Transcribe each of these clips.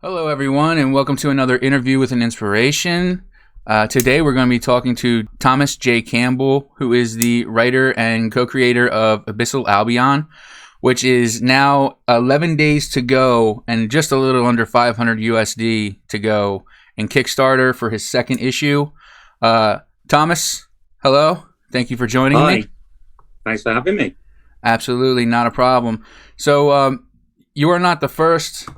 Hello, everyone, and welcome to another interview with an inspiration. Today, we're going to be talking to Thomas J. Campbell, who is the writer and co-creator of Abyssal Albion, which is now 11 days to go and just a little under 500 USD to go in Kickstarter for his second issue. Thomas, hello. Thank you for joining me. Thanks for having me. Absolutely, not a problem. So, you are not the first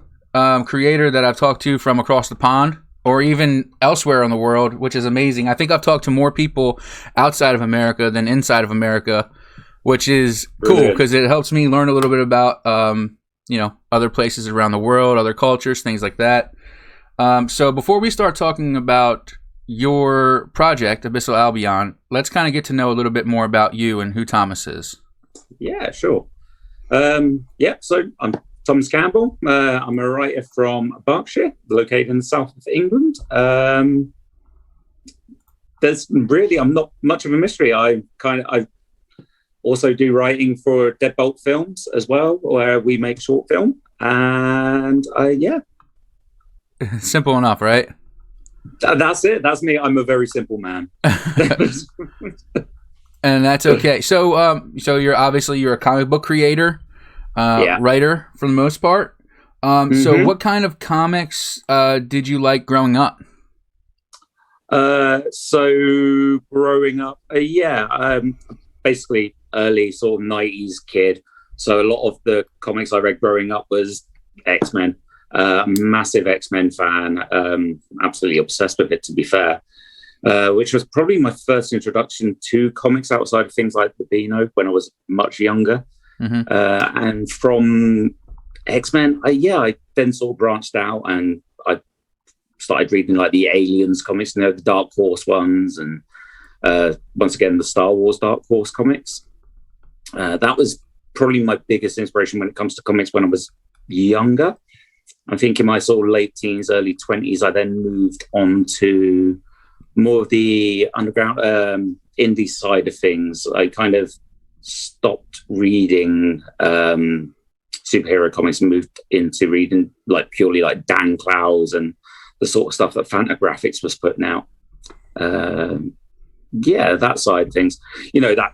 creator that I've talked to from across the pond or even elsewhere in the world, which is amazing. I think I've talked to more people outside of America than inside of America, which is cool because it helps me learn a little bit about, other places around the world, other cultures, things like that. So before we start talking about your project, Abyssal Albion, let's kind of get to know a little bit more about you and who Thomas is. Yeah, sure. So I'm Thomas Campbell. I'm a writer from Berkshire, located in the south of England. I'm not much of a mystery. I also do writing for Deadbolt Films as well, where we make short film. And Simple enough, right? That's it. That's me. I'm a very simple man. And that's okay. So you're a comic book creator. Writer for the most part. So what kind of comics did you like growing up? So growing up, basically early sort of 90s kid. So a lot of the comics I read growing up was X-Men. Massive X-Men fan. Absolutely obsessed with it, to be fair. Which was probably my first introduction to comics outside of things like the Beano when I was much younger. And from X-Men, I then sort of branched out and I started reading like the Aliens comics, the Dark Horse ones, and once again the Star Wars Dark Horse comics. That was probably my biggest inspiration when it comes to comics when I was younger. I think in my sort of late teens, early 20s, I then moved on to more of the underground indie side of things. I kind of stopped reading superhero comics and moved into reading like purely like Dan Clowes and the sort of stuff that Fantagraphics was putting out. That side of things. That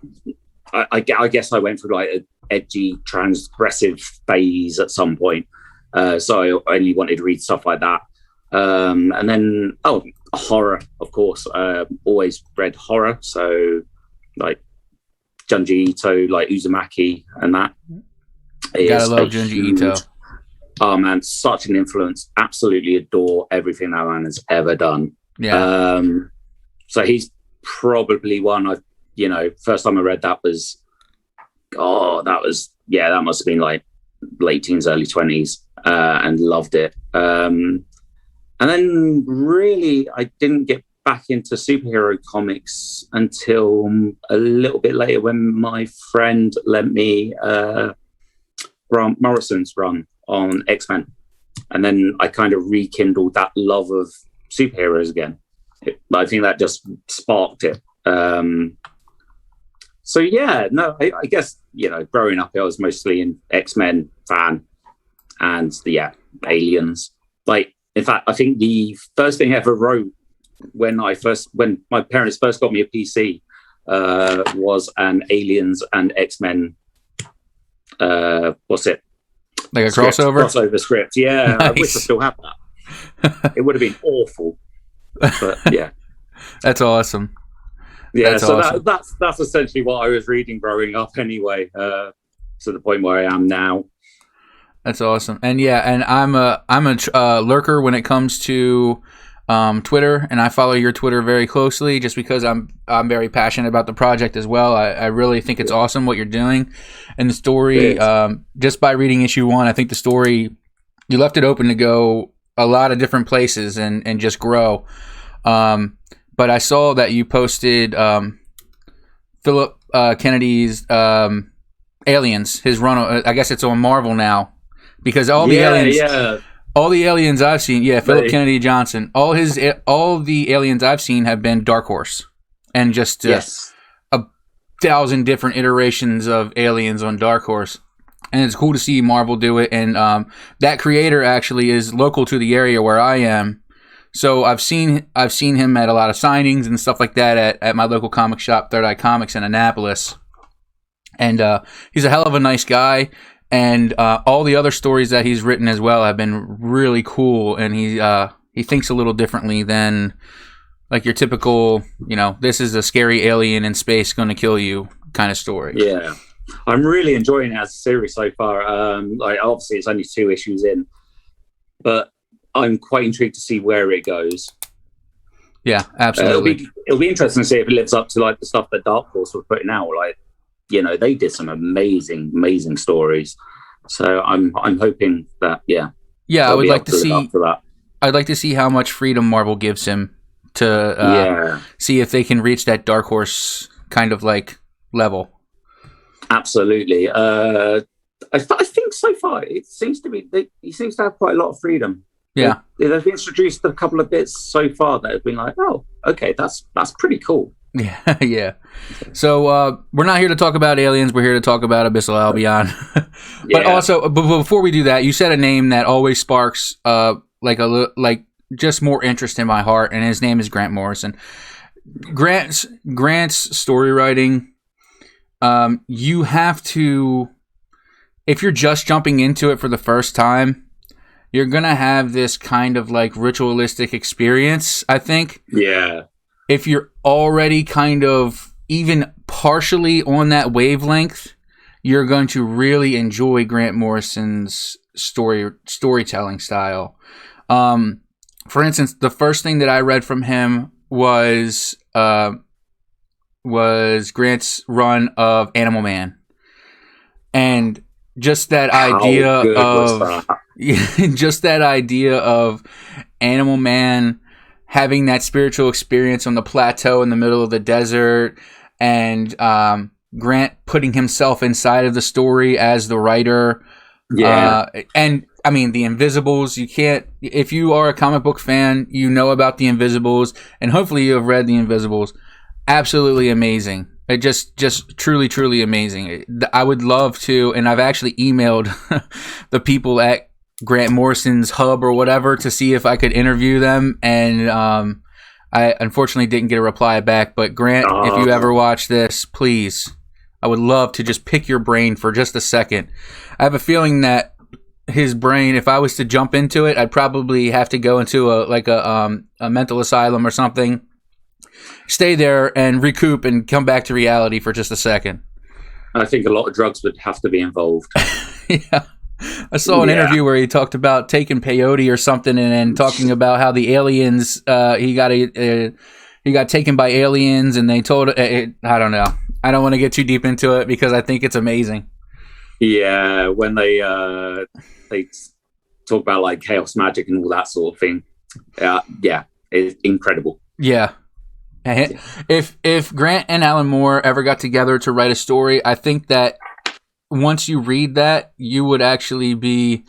I guess I went through like an edgy, transgressive phase at some point. So I only wanted to read stuff like that. And then horror, of course. Always read horror. So like Junji Ito, like Uzumaki, and that. Gotta love Junji Ito. Oh man, such an influence. Absolutely adore everything that man has ever done. Yeah. So he's probably one first time I read that was, that must have been like late teens, early 20s, and loved it. And then really, I didn't get back into superhero comics until a little bit later when my friend lent me Grant Morrison's run on X-Men. And then I kind of rekindled that love of superheroes again. I think that just sparked it. I guess, growing up, I was mostly an X-Men fan and Aliens. Like, in fact, I think the first thing I ever wrote when my parents first got me a PC was an Aliens and X-Men what's it? Like a crossover script. Yeah. Nice. I wish I still had that. It would have been awful. But yeah. That's awesome. Yeah, that's so awesome. that's essentially what I was reading growing up anyway, to the point where I am now. That's awesome. And I'm a lurker when it comes to Twitter, and I follow your Twitter very closely just because I'm very passionate about the project as well. I really think it's awesome what you're doing, and the story. Just by reading issue 1, I think the story, you left it open to go a lot of different places and just grow. But I saw that you posted Philip Kennedy's Aliens, his run. I guess it's on Marvel now because all the aliens. Yeah. All the aliens I've seen, Philip Kennedy Johnson. All the aliens I've seen have been Dark Horse, and just 1,000 different iterations of aliens on Dark Horse. and it's cool to see Marvel do it. And that creator actually is local to the area where I am, so I've seen him at a lot of signings and stuff like that at my local comic shop, Third Eye Comics in Annapolis. And he's a hell of a nice guy. And all the other stories that he's written as well have been really cool. And he thinks a little differently than like your typical, this is a scary alien in space going to kill you kind of story. Yeah, I'm really enjoying it as a series so far. Like obviously it's only 2 issues in, but I'm quite intrigued to see where it goes. Yeah, absolutely. It'll be interesting to see if it lives up to like the stuff that Dark Horse was putting out. Like, they did some amazing stories. So I'm hoping that I would like to see that. I'd like to see how much freedom Marvel gives him to see if they can reach that Dark Horse kind of like level. Absolutely. I think so far it seems to be he seems to have quite a lot of freedom. Yeah, they've introduced a couple of bits so far that have been like, oh, okay, that's pretty cool. Yeah, yeah. So we're not here to talk about aliens. We're here to talk about Abyssal Albion. But also, before we do that, you said a name that always sparks like just more interest in my heart, and his name is Grant Morrison. Grant's story writing. You have to, if you're just jumping into it for the first time, you're going to have this kind of like ritualistic experience, I think. Yeah. If you're already kind of even partially on that wavelength, you're going to really enjoy Grant Morrison's storytelling style. For instance, the first thing that I read from him was Grant's run of Animal Man. And just that idea of just that idea of Animal Man having that spiritual experience on the plateau in the middle of the desert, and Grant putting himself inside of the story as the writer. Yeah. And I mean, the Invisibles, you can't, if you are a comic book fan, you know about the Invisibles, and hopefully you have read the Invisibles. Absolutely amazing. It just truly amazing. I would love to, and I've actually emailed the people at Grant Morrison's hub or whatever to see if I could interview them, and I unfortunately didn't get a reply back. But Grant, if you ever watch this, please, I would love to just pick your brain for just a second. I have a feeling that his brain, if I was to jump into it, I'd probably have to go into a mental asylum or something, stay there and recoup and come back to reality for just a second. I think a lot of drugs would have to be involved. Yeah. I saw an interview where he talked about taking peyote or something, and talking about how the aliens, he got taken by aliens, and they told I don't know. I don't want to get too deep into it because I think it's amazing. Yeah, when they talk about like chaos magic and all that sort of thing. It's incredible. Yeah. If Grant and Alan Moore ever got together to write a story, I think that once you read that, you would actually be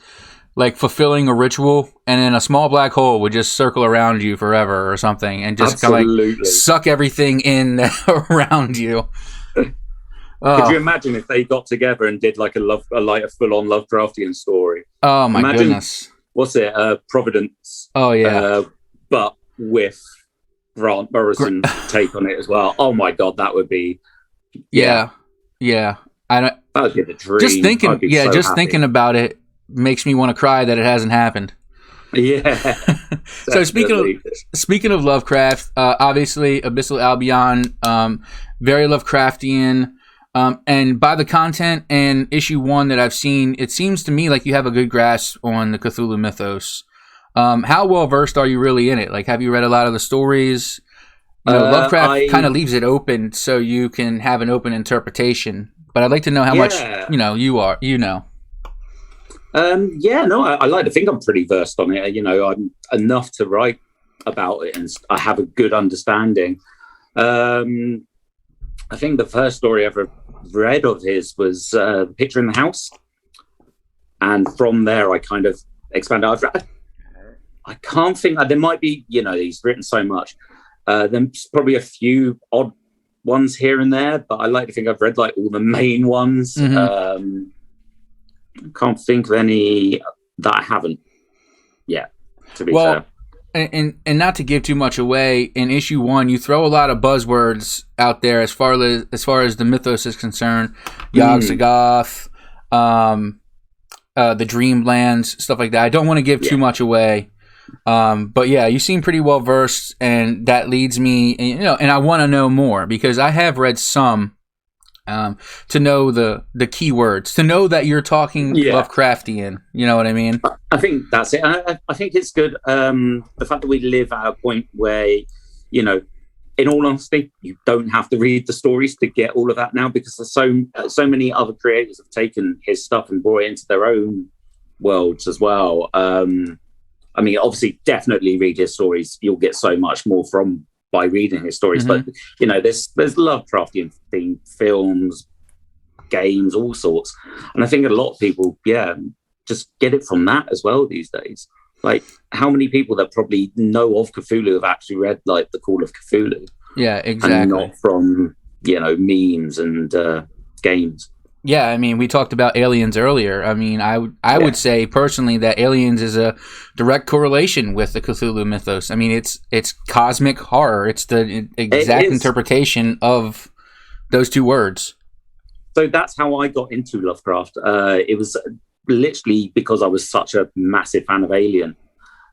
like fulfilling a ritual, and then a small black hole would just circle around you forever or something, and just kind of like suck everything in around you. Could you imagine if they got together and did like a full-on Lovecraftian story? Oh my goodness! What's it? Providence. Oh yeah. But with Grant Morrison take on it as well. Oh my god, that would be. Yeah. That would be the dream. Just thinking about it makes me want to cry that it hasn't happened. Yeah. So speaking of Lovecraft, obviously Abyssal Albion, very Lovecraftian, and by the content and issue 1 that I've seen, it seems to me like you have a good grasp on the Cthulhu mythos. How well versed are you really in it? Like, have you read a lot of the stories? Lovecraft kind of leaves it open so you can have an open interpretation. But I'd like to know how much you are. I like to think I'm pretty versed on it. I'm enough to write about it, and I have a good understanding. I think the first story I ever read of his was The Picture in the House, and from there I kind of expanded. I can't think. There might be, he's written so much. There's probably a few odd ones here and there, but I like to think I've read like all the main ones. Mm-hmm. Can't think of any that I haven't yet, to be fair. And not to give too much away, in issue 1, you throw a lot of buzzwords out there as far as the mythos is concerned. Yog-Sothoth, the Dreamlands, stuff like that. I don't want to give too much away, but yeah, you seem pretty well versed, and that leads me, and I want to know more because I have read some. To know the keywords, to know that you're talking Lovecraftian, you know what I mean? I think that's it. I think it's good. The fact that we live at a point where, in all honesty, you don't have to read the stories to get all of that now, because there's so many other creators have taken his stuff and brought it into their own worlds as well. I mean, obviously, definitely read his stories. You'll get so much more by reading his stories, but there's Lovecraftian themed films, games, all sorts, and I think a lot of people just get it from that as well these days. Like, how many people that probably know of Cthulhu have actually read like The Call of Cthulhu? Yeah, exactly. And not from memes and games. Yeah, I mean, we talked about Aliens earlier. I mean, I would say personally that Aliens is a direct correlation with the Cthulhu mythos. I mean, it's cosmic horror. It's the exact interpretation of those two words. So that's how I got into Lovecraft. It was literally because I was such a massive fan of Alien.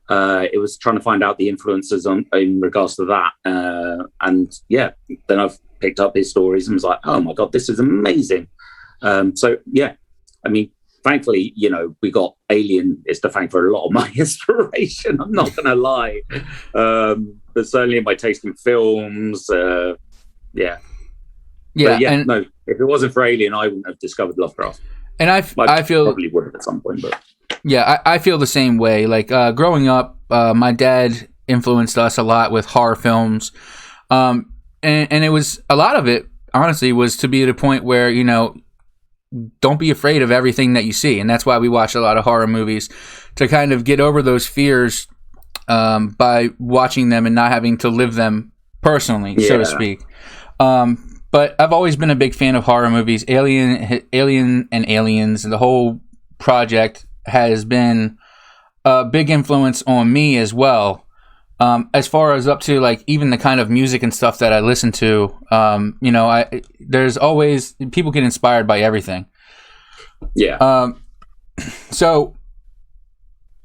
It was trying to find out the influences in regards to that. And then I've picked up his stories and was like, oh my God, this is amazing. I mean, thankfully, we got Alien is to thank for a lot of my inspiration. I'm not going to lie. But certainly in my taste in films, no, if it wasn't for Alien, I wouldn't have discovered Lovecraft. And I feel probably would have at some point, but I feel the same way. Like growing up, my dad influenced us a lot with horror films, and it was a lot of it. Honestly, was to be at a point where don't be afraid of everything that you see, and that's why we watch a lot of horror movies, to kind of get over those fears by watching them and not having to live them personally, so to speak. But I've always been a big fan of horror movies. Alien and Aliens, and the whole project has been a big influence on me as well. As far as up to like even the kind of music and stuff that I listen to, there's always, people get inspired by everything. Yeah. So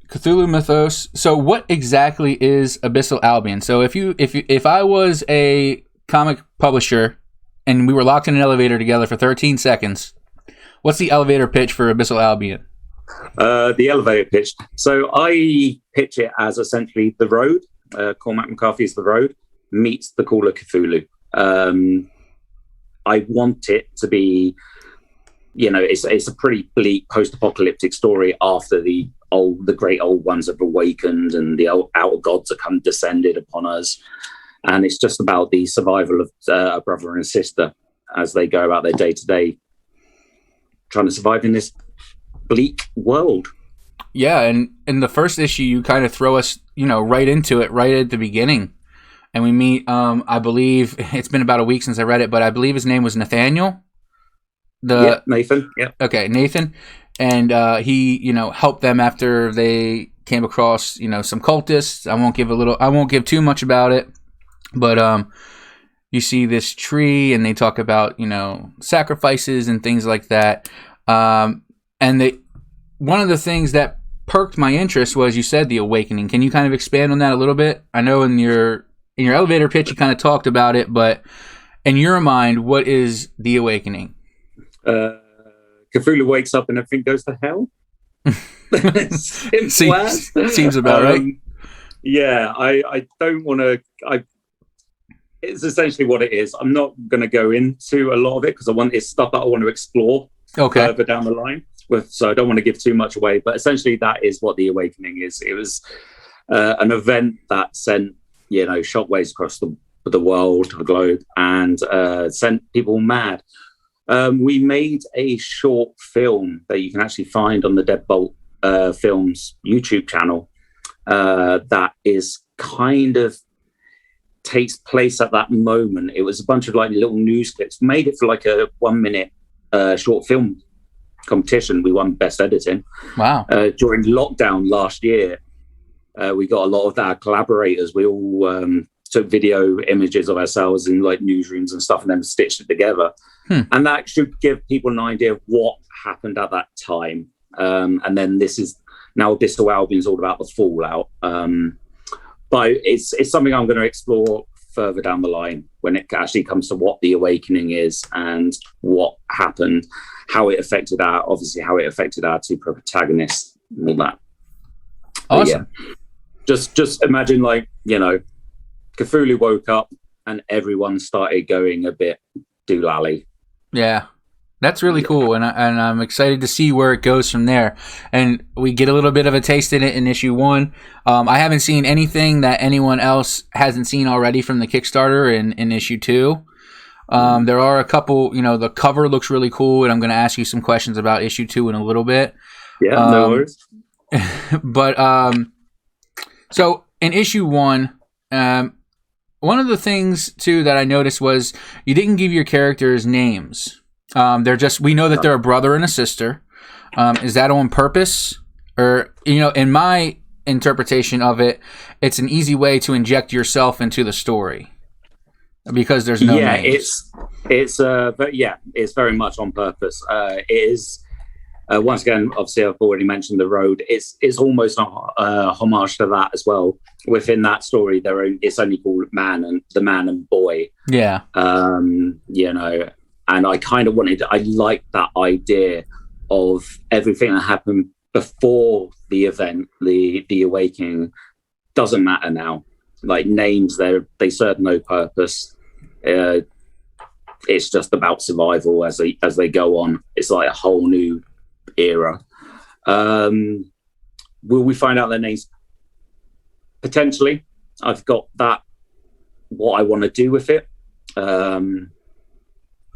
Cthulhu Mythos. So what exactly is Abyssal Albion? So if I was a comic publisher and we were locked in an elevator together for 13 seconds, what's the elevator pitch for Abyssal Albion? The elevator pitch. So I pitch it as essentially The Road. Cormac McCarthy's The Road meets The Call of Cthulhu. I want it to be, it's a pretty bleak post-apocalyptic story after the great old ones have awakened and the outer gods are descended upon us, and it's just about the survival of a brother and sister as they go about their day-to-day trying to survive in this bleak world. Yeah, and in the first issue, you kind of throw us, right into it, right at the beginning. And we meet, I believe, it's been about a week since I read it, but I believe his name was Nathaniel. Nathan. Yeah. Okay, Nathan. And he, helped them after they came across, some cultists. I won't give too much about it, but you see this tree, and they talk about, sacrifices and things like that. And one of the things that perked my interest was, you said, the awakening. Can you kind of expand on that a little bit? I know in your elevator pitch you kind of talked about it, but in your mind, what is the awakening? Cthulhu wakes up and everything goes to hell. Seems about right. Yeah, I don't want to. It's essentially what it is. I'm not going to go into a lot of it because it's stuff that I want to explore further down the line. So I don't want to give too much away, but essentially that is what the awakening is. It was an event that sent, shockwaves across the world, the globe, and sent people mad. We made a short film that you can actually find on the Deadbolt Films YouTube channel that is kind of takes place at that moment. It was a bunch of like little news clips, made it for like a 1 minute short film competition. We won best editing. Wow. During lockdown last year, we got a lot of our collaborators. We all took video images of ourselves in like newsrooms and stuff and then stitched it together. And that should give people an idea of what happened at that time. And then this is now Abyssal Albion is all about the fallout. But it's something I'm going to explore further down the line when it actually comes to what the awakening is and what happened, how it affected our two protagonists and all that. Awesome. Yeah, just imagine, like, you know, Cthulhu woke up and everyone started going a bit doolally. Yeah, that's really cool, and I'm excited to see where it goes from there. And we get a little bit of a taste in it in issue 1. I haven't seen anything that anyone else hasn't seen already from the Kickstarter in issue 2. There are a couple, you know, the cover looks really cool, and I'm going to ask you some questions about issue 2 in a little bit. Yeah, no worries. But so in issue 1, one of the things too that I noticed was you didn't give your characters names. They're just, we know that they're a brother and a sister. Is that on purpose? Or, you know, in my interpretation of it, it's an easy way to inject yourself into the story because there's no names. But yeah, it's very much on purpose. It is, once again, obviously I've already mentioned the road. It's almost a homage to that as well. Within that story, it's only called Man and Boy. Yeah. You know, and I kind of I liked that idea of everything that happened before the event, the awakening, doesn't matter now. Like, names, they serve no purpose. It's just about survival as they go on. It's like a whole new era. Will we find out their names? Potentially. I've got that, what I want to do with it.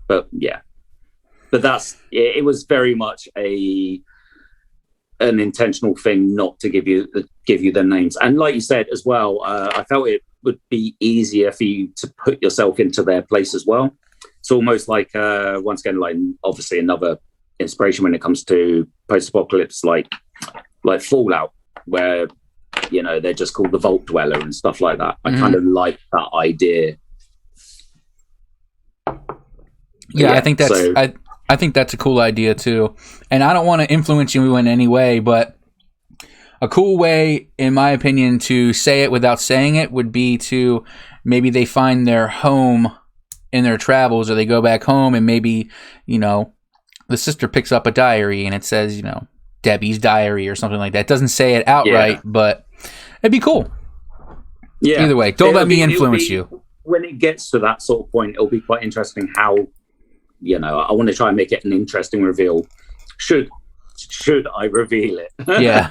But yeah, but it was very much an intentional thing not to give you their names. And like you said as well, I felt it would be easier for you to put yourself into their place as well. It's almost like, once again, like obviously another inspiration when it comes to post-apocalypse, like Fallout, where, you know, they're just called the Vault Dweller and stuff like that. I kind of like that idea. Yeah, I think I think that's a cool idea too. And I don't want to influence you in any way, but a cool way, in my opinion, to say it without saying it would be to maybe they find their home in their travels, or they go back home and maybe, you know, the sister picks up a diary and it says, you know, Debbie's diary or something like that. It doesn't say it outright, but it'd be cool. Yeah. Either way, don't let me influence you. When it gets to that sort of point, it'll be quite interesting how, you know, I want to try and make it an interesting reveal. Should I reveal it? Yeah.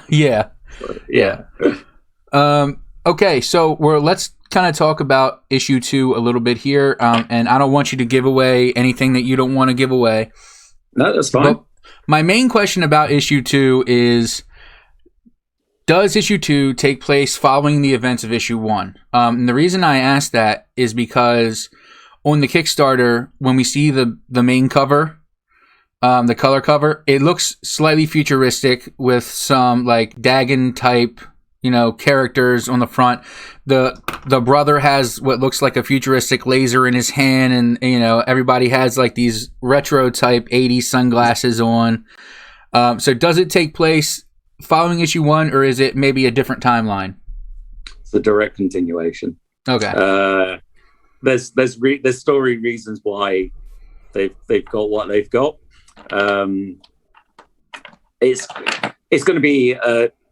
Okay, so let's kind of talk about issue 2 a little bit here. And I don't want you to give away anything that you don't want to give away. No, that's fine. But my main question about issue 2 is, does issue 2 take place following the events of issue 1? And the reason I ask that is because on the Kickstarter, when we see the main cover, the color cover, it looks slightly futuristic with some like Dagon type, you know, characters on the front. The brother has what looks like a futuristic laser in his hand, and, you know, everybody has like these retro type 80s sunglasses on. So does it take place following issue 1, or is it maybe a different timeline? It's a direct continuation. Okay. There's story reasons why they've got what they've got. It's going to be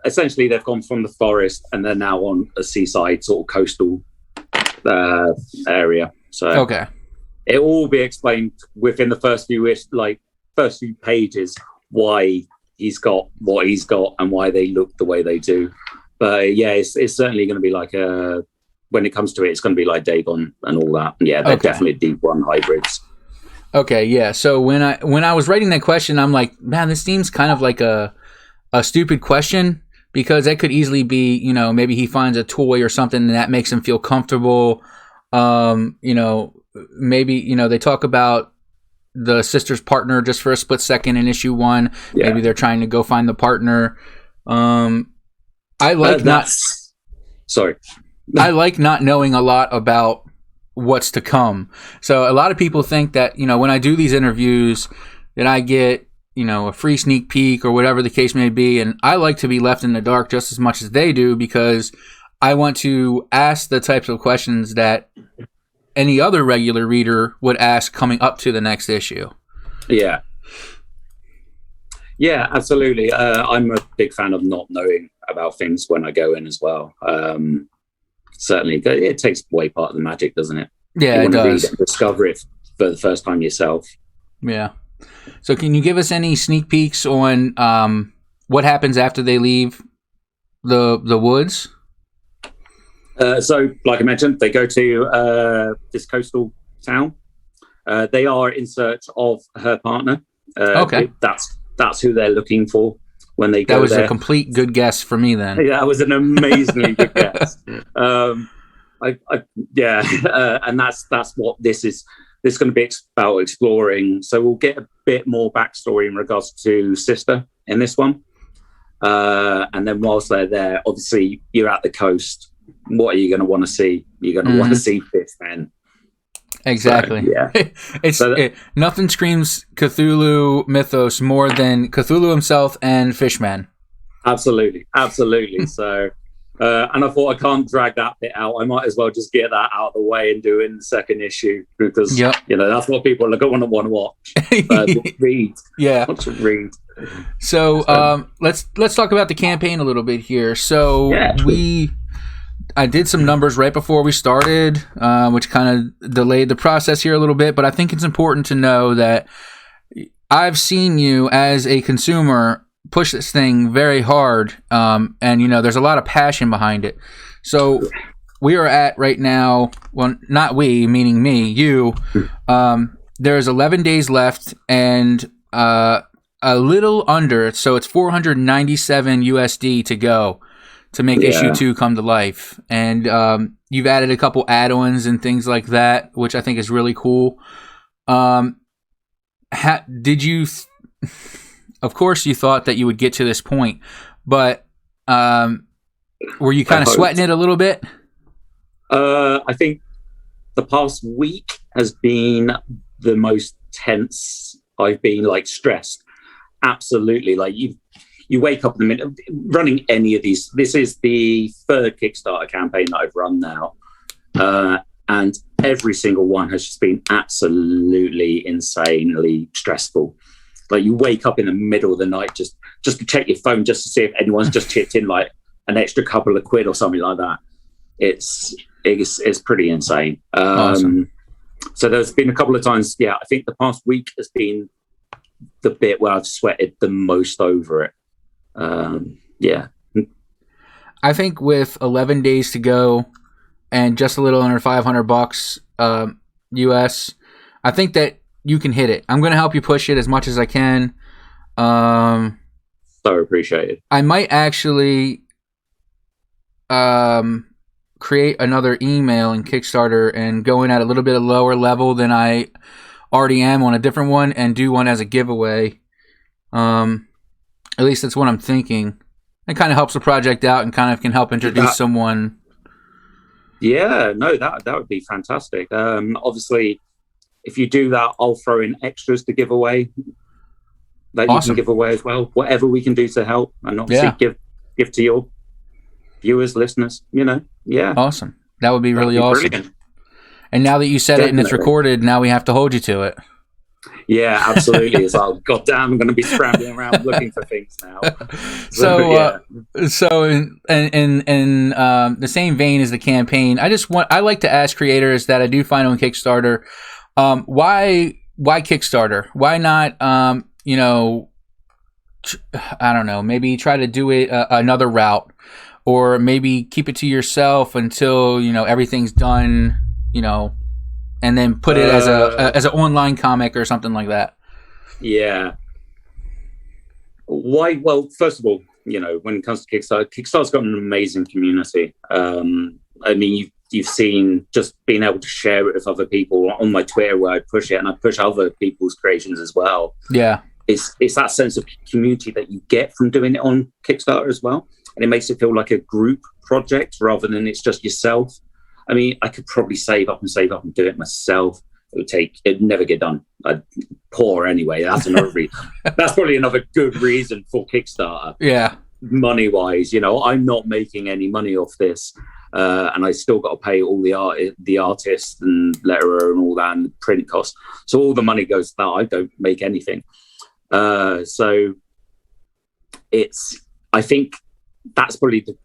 essentially they've gone from the forest and they're now on a seaside sort of coastal area. So okay, it will be explained within the first few pages why he's got what he's got and why they look the way they do. But yeah, it's certainly going to be like when it comes to it, it's going to be like Dagon and all that. And yeah, they're definitely deep one hybrids. Okay, yeah. So when I was writing that question, I'm like, man, this seems kind of like a stupid question, because that could easily be, you know, maybe he finds a toy or something and that makes him feel comfortable. You know, maybe, you know, they talk about the sister's partner just for a split second in issue 1. Yeah. Maybe they're trying to go find the partner. I like I like not knowing a lot about what's to come. So a lot of people think that, when I do these interviews that I get, a free sneak peek or whatever the case may be. And I like to be left in the dark just as much as they do, because I want to ask the types of questions that any other regular reader would ask coming up to the next issue. Yeah. Yeah, absolutely. I'm a big fan of not knowing about things when I go in as well. Certainly, it takes away part of the magic, doesn't it? Yeah, it does. Read and discover it for the first time yourself. Yeah. So can you give us any sneak peeks on what happens after they leave the woods? So, like I mentioned, they go to this coastal town. They are in search of her partner. Okay. That's who they're looking for when they go there. That was a complete good guess for me then. Yeah, that was an amazingly good guess. And that's what this is. This is going to be about exploring. So we'll get a bit more backstory in regards to Sister in this one. And then whilst they're there, obviously you're at the coast. What are you going to want to see? You're going to want to see fishmen. Exactly. So, yeah. Nothing screams Cthulhu mythos more than Cthulhu himself and fishmen. Absolutely. So, and I thought, I can't drag that bit out. I might as well just get that out of the way and do it in the second issue, because that's what people are going to want to watch. Read. Yeah. Want to read. So let's talk about the campaign a little bit here. So I did some numbers right before we started, which kind of delayed the process here a little bit, but I think it's important to know that I've seen you as a consumer push this thing very hard, and there's a lot of passion behind it. So we are at right now, well, not we, meaning me, you, there's 11 days left, and a little under, so it's 497 USD to go to make issue 2 come to life. And you've added a couple add-ons and things like that, which I think is really cool. Did you of course you thought that you would get to this point, but were you kind of sweating it a little bit? I think the past week has been the most tense. I've been stressed. Absolutely. You wake up in the middle running any of these. This is the 3rd Kickstarter campaign that I've run now. And every single one has just been absolutely insanely stressful. You wake up in the middle of the night just to check your phone, just to see if anyone's just chipped in an extra couple of quid or something like that. It's pretty insane. Awesome. So there's been a couple of times. Yeah, I think the past week has been the bit where I've sweated the most over it. I think with 11 days to go and just a little under $500 US, I think that you can hit it. I'm going to help you push it as much as I can. So appreciated. I might actually create another email in Kickstarter and go in at a little bit of lower level than I already am on a different one, and do one as a giveaway. At least that's what I'm thinking. It kind of helps the project out and kind of can help introduce someone. Yeah, no, that would be fantastic. Obviously, if you do that, I'll throw in extras to give away that you can give away as well. Whatever we can do to help, and obviously give to your viewers, listeners. Awesome. That would be really awesome. Brilliant. And now that you said it and it's recorded, now we have to hold you to it. Yeah, absolutely. It's like, God damn, I'm going to be scrambling around looking for things now. So in the same vein as the campaign, I like to ask creators that I do find on Kickstarter, why Kickstarter? Why not, I don't know, maybe try to do it another route, or maybe keep it to yourself until, everything's done, and then put it as an online comic or something like that. Yeah. Why? Well, first of all, when it comes to Kickstarter, Kickstarter's got an amazing community. you've seen just being able to share it with other people on my Twitter, where I push it and I push other people's creations as well. Yeah. It's that sense of community that you get from doing it on Kickstarter as well. And it makes it feel like a group project rather than it's just yourself. I mean, I could probably save up and do it myself. It'd never get done. I'd poor anyway. That's another reason. That's probably another good reason for Kickstarter. Yeah. Money wise, I'm not making any money off this. And I still got to pay all the artist and letterer and all that and the print costs. So all the money goes to that. I don't make anything. So I think that's probably the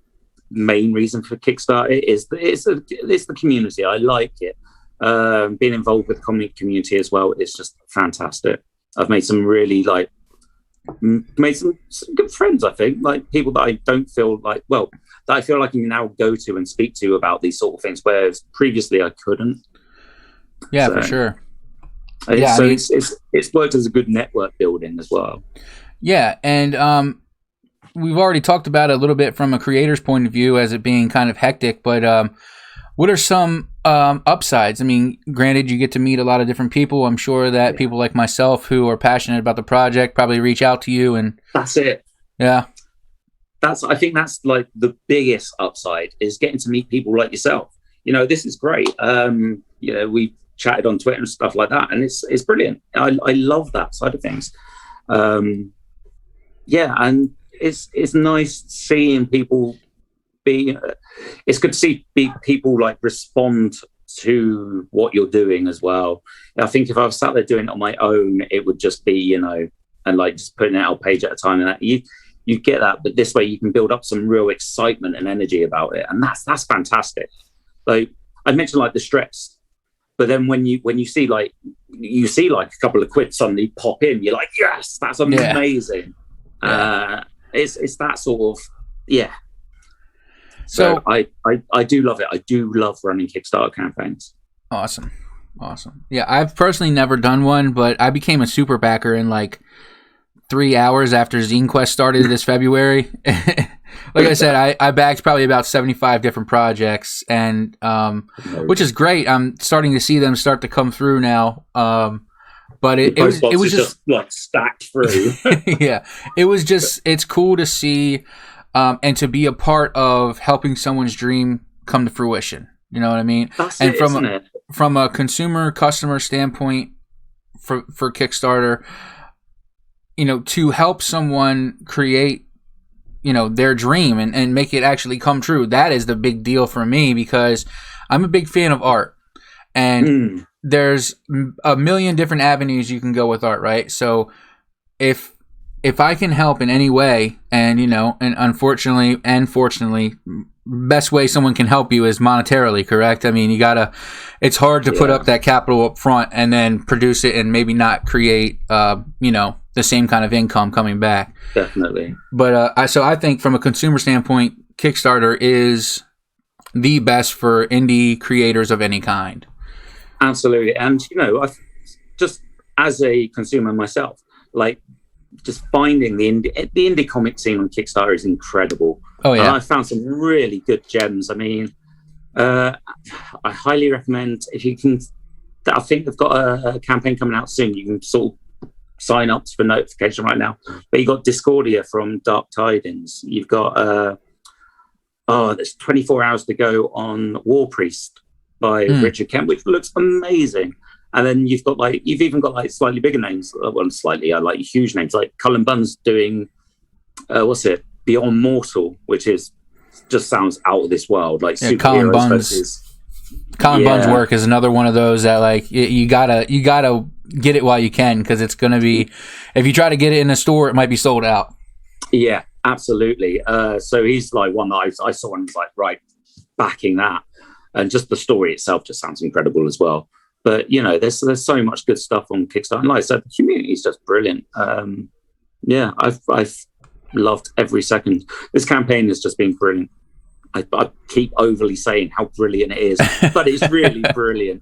main reason for Kickstarter is it's the community. I like it. Being involved with the comic community as well is just fantastic. I've made some really made some good friends, I think, like people that I don't feel like, that I feel like I can now go to and speak to about these sort of things, whereas previously I couldn't. Yeah, for sure. Yeah, so it's worked as a good network building as well. Yeah, and we've already talked about it a little bit from a creator's point of view as it being kind of hectic, but what are some upsides? I mean, granted, you get to meet a lot of different people. I'm sure that people like myself who are passionate about the project probably reach out to you, and that's it. Yeah. I think that's like the biggest upside is getting to meet people like yourself. This is great. We chatted on Twitter and stuff like that, and it's brilliant. I love that side of things. And it's nice seeing people it's good to see people respond to what you're doing as well. I think if I was sat there doing it on my own, it would just be and just putting it out a page at a time, and that you get that, but this way you can build up some real excitement and energy about it, and that's fantastic. Like I mentioned, the stress, but then when you see a couple of quid suddenly pop in, you're like, yes, that's amazing. Yeah. It's that sort of So I do love it. I do love running Kickstarter campaigns. Awesome. Yeah, I've personally never done one, but I became a super backer in 3 hours after Zine Quest started this February. Like I said, I backed probably about 75 different projects, and which is great. I'm starting to see them start to come through now. But it was just stacked through. Yeah, it's cool to see. And to be a part of helping someone's dream come to fruition. You know what I mean? From a consumer customer standpoint for Kickstarter, to help someone create, their dream and make it actually come true. That is the big deal for me, because I'm a big fan of art, and there's a million different avenues you can go with art, right? So if I can help in any way, and and unfortunately and fortunately, best way someone can help you is monetarily, correct? I mean, it's hard to put up that capital up front and then produce it and maybe not create, the same kind of income coming back. Definitely. But I think from a consumer standpoint, Kickstarter is the best for indie creators of any kind. Absolutely. And, just as a consumer myself, just finding the indie comic scene on Kickstarter is incredible. Oh yeah, and I found some really good gems. I mean, I highly recommend if you can. I think they've got a campaign coming out soon. You can sort of sign up for notification right now. But you got Discordia from Dark Tidings. You've got there's 24 hours to go on War Priest by Richard Kemp, which looks amazing. And then you've even got slightly bigger names. Huge names, like Cullen Bunn's doing, Beyond Mortal, which just sounds out of this world. Cullen Bunn's work is another one of those that you gotta get it while you can, because it's gonna be, if you try to get it in a store, it might be sold out. Yeah, absolutely. So he's one that I saw and was right, backing that, and just the story itself just sounds incredible as well. But there's so much good stuff on Kickstarter. And like I said, the community is just brilliant. I've loved every second. This campaign has just been brilliant. I keep overly saying how brilliant it is, but it's really brilliant.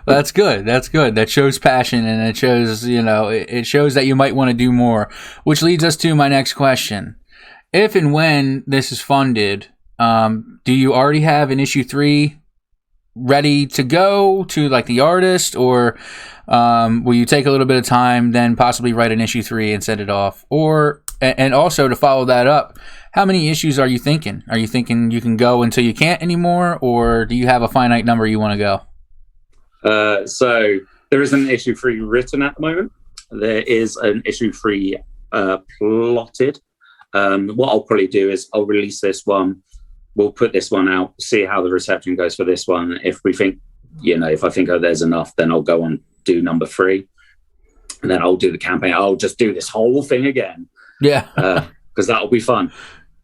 That's good. That shows passion, and it shows it shows that you might want to do more. Which leads us to my next question: if and when this is funded, Do you already have an issue 3 ready to go to like the artist, or will you take a little bit of time, then possibly write an issue 3 and send it off? Or, and also to follow that up, how many issues are you thinking? Are you thinking you can go until you can't anymore, or do you have a finite number you want to go? So there isn't an issue 3 written at the moment. There is an issue 3 plotted. What I'll probably do is I'll release this one. We'll put this one out, see how the reception goes for this one. If we think, if I think there's enough, then I'll go on do number 3, and then I'll do the campaign. I'll just do this whole thing again. Yeah, because that'll be fun.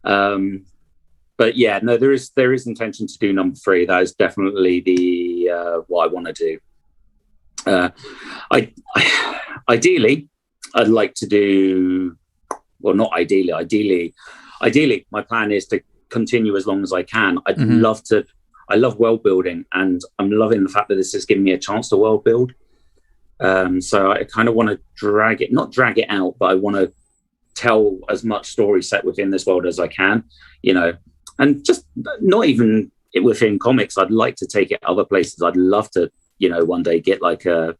But yeah, no, there is intention to do number 3. That is definitely the what I want to do. Ideally, I'd like to do. Well, not ideally. Ideally, my plan is to continue as long as I can. I'd love to. I love world building, and I'm loving the fact that this is giving me a chance to world build. So I kind of want to not drag it out, but I want to tell as much story set within this world as I can, and just not even within comics. I'd like to take it other places. I'd love to, one day get like a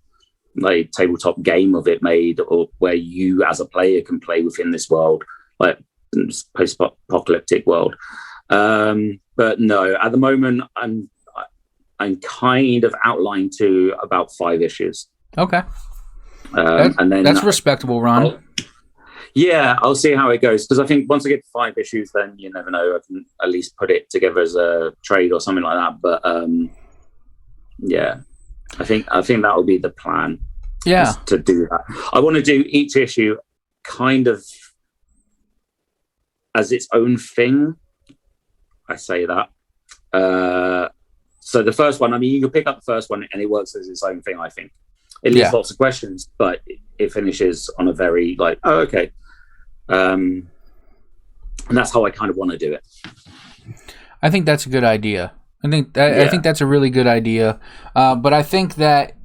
tabletop game of it made, or where you as a player can play within this world, like post-apocalyptic world. But no, at the moment I'm kind of outlined to about 5 issues. Okay. And then that's respectable, Ron. I'll see how it goes, because I think once I get to 5 issues, then you never know, I can at least put it together as a trade or something like that. But I think that will be the plan. Yeah, to do that. I want to do each issue kind of as its own thing. I say that. So the first one, I mean, you can pick up the first one and it works as its own thing. I think it leaves lots of questions, but it finishes on a very okay. And that's how I kind of want to do it. I think that's a good idea. I think that's a really good idea. But I think that,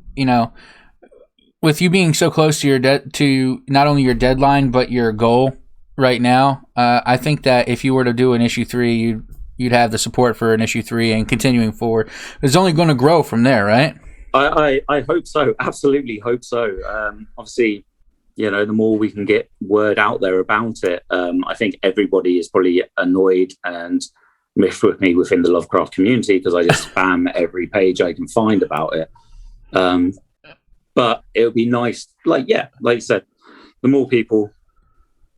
with you being so close to to not only your deadline but your goal right now, I think that if you were to do an issue 3, you'd have the support for an issue 3 and continuing forward. It's only going to grow from there, right? I hope so. Absolutely hope so. Obviously, the more we can get word out there about it, I think everybody is probably annoyed and miffed with me within the Lovecraft community, because I just spam every page I can find about it. But it would be nice, like you said, the more people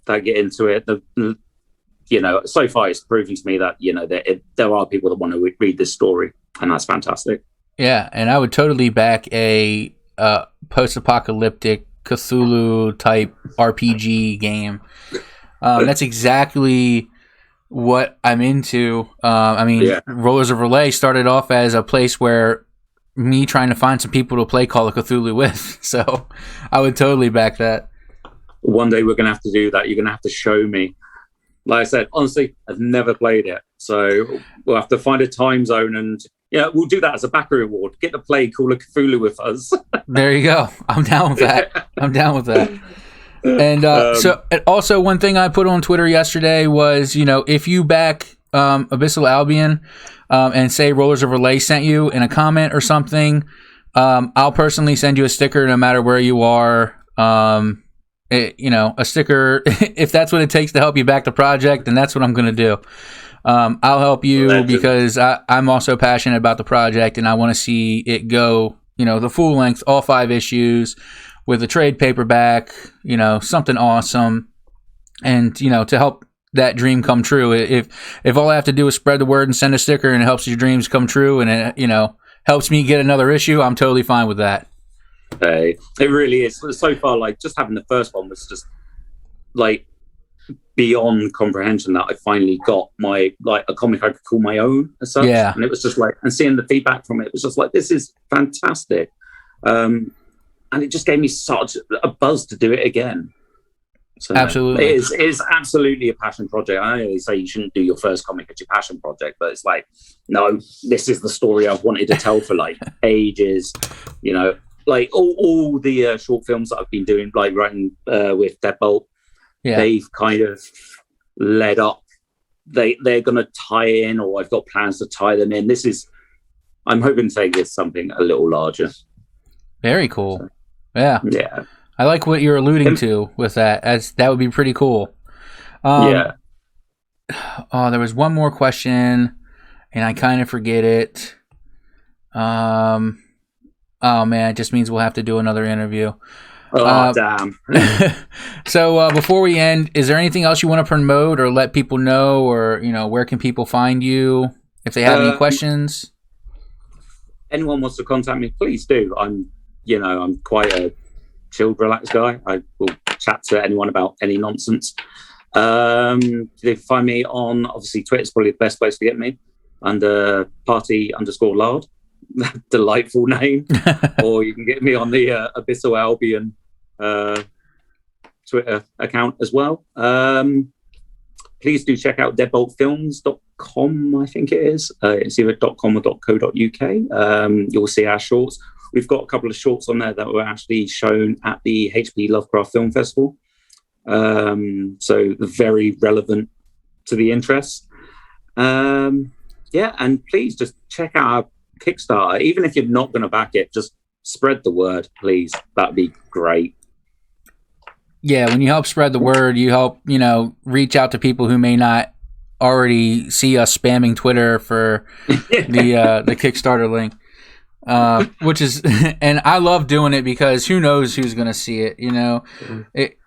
that get into it, so far it's proven to me that, there are people that want to read this story, and that's fantastic. Yeah, and I would totally back a post-apocalyptic Cthulhu-type RPG game. That's exactly what I'm into. Rollers of Relay started off as a place where me trying to find some people to play Call of Cthulhu with. So I would totally back that. One day we're going to have to do that. You're going to have to show me. Like I said, honestly, I've never played it. So we'll have to find a time zone, and we'll do that as a backer reward. Get to play Call of Cthulhu with us. There you go. I'm down with that. And so also one thing I put on Twitter yesterday was, if you back Abyssal Albion and say Rollers of Relay sent you in a comment or something, I'll personally send you a sticker no matter where you are. A sticker, if that's what it takes to help you back the project, then that's what I'm going to do. I'll help you because I'm also passionate about the project, and I want to see it go, the full length, all 5 issues with a trade paperback, something awesome. And, to help that dream come true. If all I have to do is spread the word and send a sticker and it helps your dreams come true, and it, helps me get another issue, I'm totally fine with that. It really is. So far, just having the first one was just beyond comprehension, that I finally got my a comic I could call my own as such. Yeah. And it was just and seeing the feedback from it was just this is fantastic. And it just gave me such a buzz to do it again. So absolutely. It is absolutely a passion project. I know they say you shouldn't do your first comic as your passion project, but it's no, this is the story I've wanted to tell for ages. All the short films that I've been doing, writing with Deadbolt, they've kind of led up they're going to tie in, or I've got plans to tie them in. I'm hoping to take this something a little larger. Very cool. So, yeah. I like what you're alluding to with that. That would be pretty cool. Oh, there was one more question, and I kind of forget it. Oh man, it just means we'll have to do another interview. Oh, damn. So before we end, is there anything else you want to promote or let people know, or where can people find you if they have any questions? Anyone wants to contact me, please do. I'm quite a chilled, relaxed guy. I will chat to anyone about any nonsense. They find me on, obviously, Twitter's probably the best place to get me, under party_lard. Delightful name. Or you can get me on the Abyssal Albion Twitter account as well. Please do check out deadboltfilms.com, I think it is. It's either .com or .co.uk. You'll see our shorts. We've got a couple of shorts on there that were actually shown at the HP Lovecraft Film Festival. So very relevant to the interest. And please just check out our Kickstarter. Even if you're not going to back it, just spread the word, please. That'd be great. Yeah, when you help spread the word, you help, reach out to people who may not already see us spamming Twitter for the Kickstarter link. Which is, and I love doing it because who knows who's going to see it,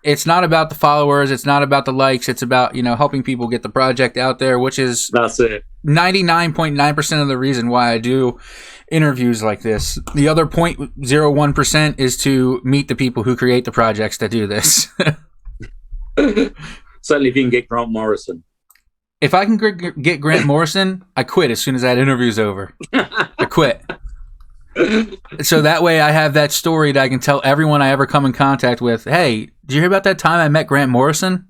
It's not about the followers, it's not about the likes, it's about, helping people get the project out there, that's it. 99.9% of the reason why I do interviews like this. The other 0.01% is to meet the people who create the projects that do this. Certainly if you can get Grant Morrison. If I can get Grant Morrison, I quit as soon as that interview's over. I quit. So that way I have that story that I can tell everyone I ever come in contact with. Hey, did you hear about that time I met Grant Morrison?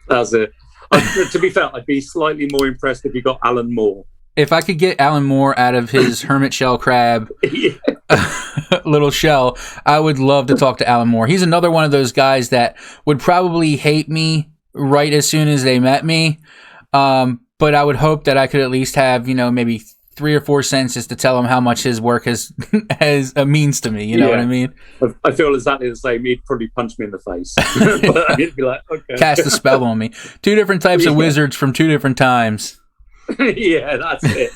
That's it. To be fair, I'd be slightly more impressed if you got Alan Moore. If I could get Alan Moore out of his hermit shell crab little shell, I would love to talk to Alan Moore. He's another one of those guys that would probably hate me right as soon as they met me. But I would hope that I could at least have, maybe 3 or 4 sentences to tell him how much his work has means to me. You know what I mean? I feel exactly the same. He'd probably punch me in the face. But he'd be like, okay. Cast a spell on me. 2 different types of wizards from 2 different times. Yeah, that's it.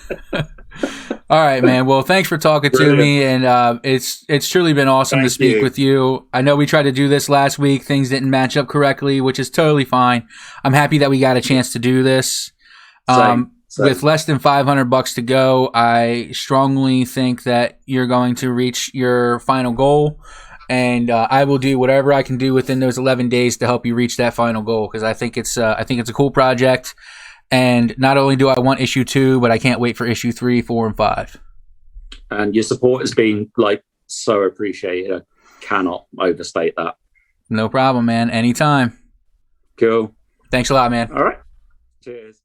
All right, man. Well, thanks for talking to me, and it's truly been awesome to speak with you. I know we tried to do this last week. Things didn't match up correctly, which is totally fine. I'm happy that we got a chance to do this. Same. With less than $500 to go, I strongly think that you're going to reach your final goal, and I will do whatever I can do within those 11 days to help you reach that final goal, because I think it's a cool project, and not only do I want issue 2, but I can't wait for issue 3, 4, and 5. And your support has been so appreciated. I cannot overstate that. No problem, man. Anytime. Cool. Thanks a lot, man. All right. Cheers.